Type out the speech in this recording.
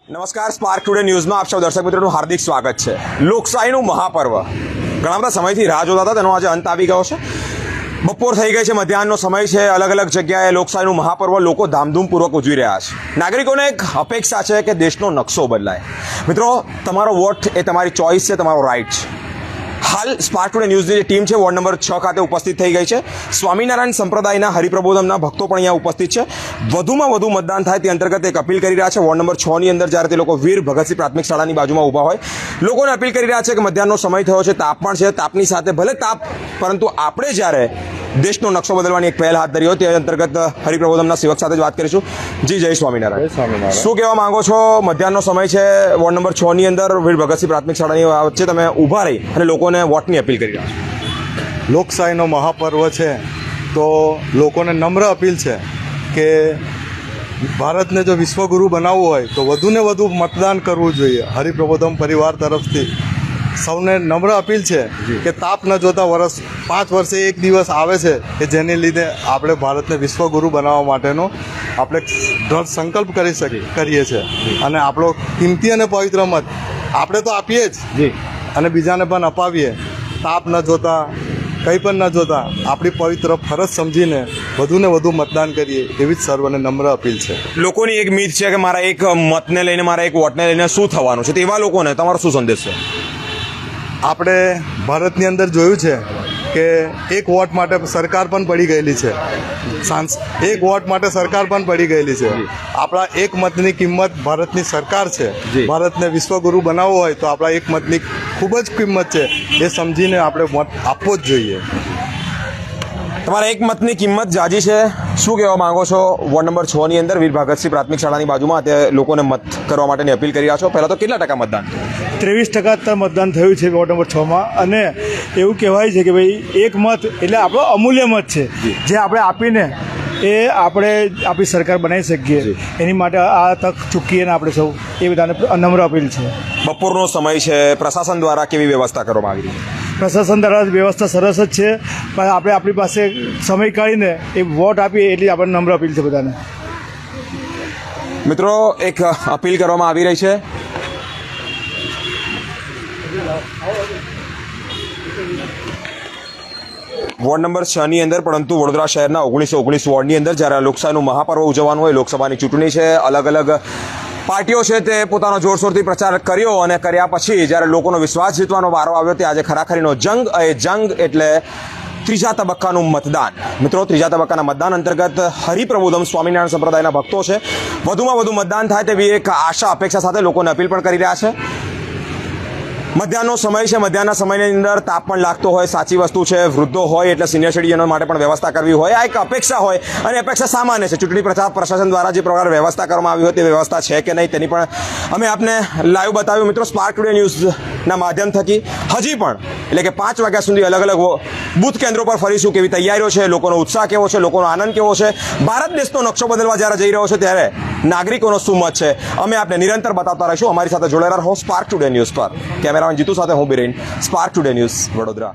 નમસ્કાર, spark today ન્યૂઝમાં આપ સૌ દર્શક મિત્રોનું હાર્દિક સ્વાગત છે. લોકશાહીનું મહાપર્વ ઘણા બધા સમયથી રાહ જોતા હતા, તેનો આજે અંત આવી ગયો છે. બપોર થઈ ગઈ છે, મધ્યાહનનો સમય છે. અલગ અલગ જગ્યાએ લોકશાહીનું મહાપર્વ લોકો ધામધૂમપૂર્વક ઉજવી રહ્યા છે. નાગરિકોને એક અપેક્ષા છે કે દેશનો નકશો બદલાય. મિત્રો, તમારો વોટ એ તમારી ચોઇસ છે, તમારો રાઇટ છે. હાલ સ્પાર્ક ટુડે ન્યૂઝની જે ટીમ છે વોર્ડ નંબર 6 ખાતે ઉપસ્થિત થઈ ગઈ છે. સ્વામિનારાયણ સંપ્રદાયના હરિપ્રબોધમના ભક્તો પણ અહીંયા ઉપસ્થિત છે. વધુમાં વધુ મતદાન થાય તે અંતર્ગત એક અપીલ કરી રહ્યા છે. વોર્ડ નંબર 6 ની અંદર જ્યારે તે લોકો વીર ભગતસિંહ પ્રાથમિક શાળાની બાજુમાં ઊભા હોય, લોકોને અપીલ કરી રહ્યા છે કે મધ્યાહનનો સમય થયો છે, તાપ પણ છે, તાપની સાથે ભલે તાપ, પરંતુ આપણે જ્યારે દેશનો નકશો બદલવાની એક પહેલ હાથ ધરી હોય તે અંતર્ગત હરિપ્રબોધમના સેવક સાથે જ વાત કરીશું. જી, જય સ્વામિનારાયણ. શું કહેવા માંગો છો? મધ્યાહનનો સમય છે, વોર્ડ નંબર 6 ની અંદર વીર ભગતસિંહ પ્રાથમિક શાળાની વચ્ચે તમે ઊભા રહી અને લોકોને વોટની અપીલ કરી રહ્યા છો. લોકશાહીનો મહાપર્વ છે, તો લોકોને નમ્ર અપીલ છે કે ભારતને જો વિશ્વગુરુ બનાવવું હોય તો વધુને વધુ મતદાન કરવું જોઈએ. હરિપ્રબોધમ પરિવાર તરફથી સૌને નમ્ર અપીલ છે કે તાપ ન જોતા 5 વર્ષે એક દિવસ આવે છે કે જેને લીધે આપણે ભારતને વિશ્વગુરુ બનાવવા માટેનો આપણે દ્રઢ સંકલ્પ કરીએ છીએ. અને આપણો કિંમતી અને પવિત્ર મત આપણે તો આપીએ જ અને બીજાને પણ અપાવીએ. તાપ ન જોતા, કંઈ પણ ન જોતા આપણી પવિત્ર ફરજ સમજીને વધુને વધુ મતદાન કરીએ, એવી જ સર્વને નમ્ર અપીલ છે. લોકોની એક મીત છે કે મારા એક મતને લઈને, મારા એક વોટને લઈને શું થવાનું છે, તેવા લોકોને તમારો શું સંદેશ છે? આપણે ભારતની અંદર જોયું છે કે એક વોટ માટે સરકાર પણ પડી ગયેલી છે. એક વોટ માટે સરકાર પણ પડી ગયેલી છે. આપણા એક મતની કિંમત ભારતની સરકાર છે. ભારતને વિશ્વગુરુ બનાવવો હોય તો આપણા એક મતની ખૂબ જ કિંમત છે. એ સમજીને આપણે મત આપવો જ જોઈએ. તમારા એક મતની કિંમત જાજી છે. શું કહેવા માંગો છો? વોર્ડ નંબર 6 ની અંદર વીર ભગતસિંહ પ્રાથમિક શાળાની બાજુમાં તે લોકોને મત કરવા માટેની અપીલ કરી રહ્યા છો. પહેલાં તો કેટલા ટકા મતદાન? 23% મતદાન થયું છે વોર્ડ નંબર 6માં. અને એવું કહેવાય છે કે ભાઈ એક મત એટલે આપણો અમૂલ્ય મત છે, જે આપણે આપીને એ આપણે આપણી સરકાર બનાવી શકીએ. એની માટે આ તક ચૂકીએ ને આપણે સૌ એ બધાને નમ્ર અપીલ છે. બપોરનો સમય છે, પ્રશાસન દ્વારા કેવી વ્યવસ્થા કરવામાં આવી રહી છે? પ્રશાસન દ્વારા વ્યવસ્થા સરસ જ છે, પણ આપણે આપણી પાસે સમય કાઢીને એ વોટ આપીએ એટલી આપણે નમ્ર અપીલ છે બધાને. મિત્રો, એક અપીલ કરવામાં આવી રહી છે. વોર્ડ નંબર 6 ની અંદર, પરંતુ વડોદરા શહેરના 1919 વોર્ડની અંદર જ્યારે લોકશાહીનું મહાપર્વ ઉજવવાનું હોય, લોકસભાની ચૂંટણી છે, અલગ અલગ પાર્ટીઓ છે તે પોતાનો જોરશોરથી પ્રચાર કર્યો અને કર્યા પછી જ્યારે લોકોનો વિશ્વાસ જીતવાનો વારો આવ્યો તે આજે ખરાખરીનો જંગ. એ જંગ એટલે ત્રીજા તબક્કાનું મતદાન. મિત્રો, ત્રીજા તબક્કાના મતદાન અંતર્ગત હરિપ્રબોધમ સ્વામિનારાયણ સંપ્રદાયના ભક્તો છે, વધુમાં વધુ મતદાન થાય તેવી એક આશા અપેક્ષા સાથે લોકોને અપીલ પણ કરી રહ્યા છે. મધ્યાહનનો સમય છે, મધ્યાહનના સમયની અંદર તાપ પણ લાગતો હોય, સાચી વસ્તુ છે. વૃદ્ધો હોય એટલે સિનિયર સિટીઝનો માટે પણ વ્યવસ્થા કરવી હોય, આ એક અપેક્ષા હોય અને અપેક્ષા સામાન્ય છે. ચૂંટણી પ્રચાર પ્રશાસન દ્વારા જે પ્રકારે વ્યવસ્થા કરવામાં આવી હોય તે વ્યવસ્થા છે કે નહીં તેની પણ અમે આપને લાઈવ બતાવ્યું. મિત્રો, સ્પાર્ક ટુડે ન્યૂઝના માધ્યમ થકી હજી પણ એટલે કે 5 વાગ્યા સુધી અલગ અલગ બૂથ કેન્દ્રો પર ફરીશું. કેવી તૈયારીઓ છે, લોકોનો ઉત્સાહ કેવો છે, લોકોનો આનંદ કેવો છે, ભારત દેશનો નકશો બદલવા જ્યારે જઈ રહ્યો છે ત્યારે નાગરિકોનો શું મત છે, અમે આપને નિરંતર બતાવતા રહીશું. અમારી સાથે જોડાયેલા રહો સ્પાર્ક ટુડે ન્યૂઝ પર. કેમેરામેન જીતુ સાથે હું Biren, spark today news, Vadodara.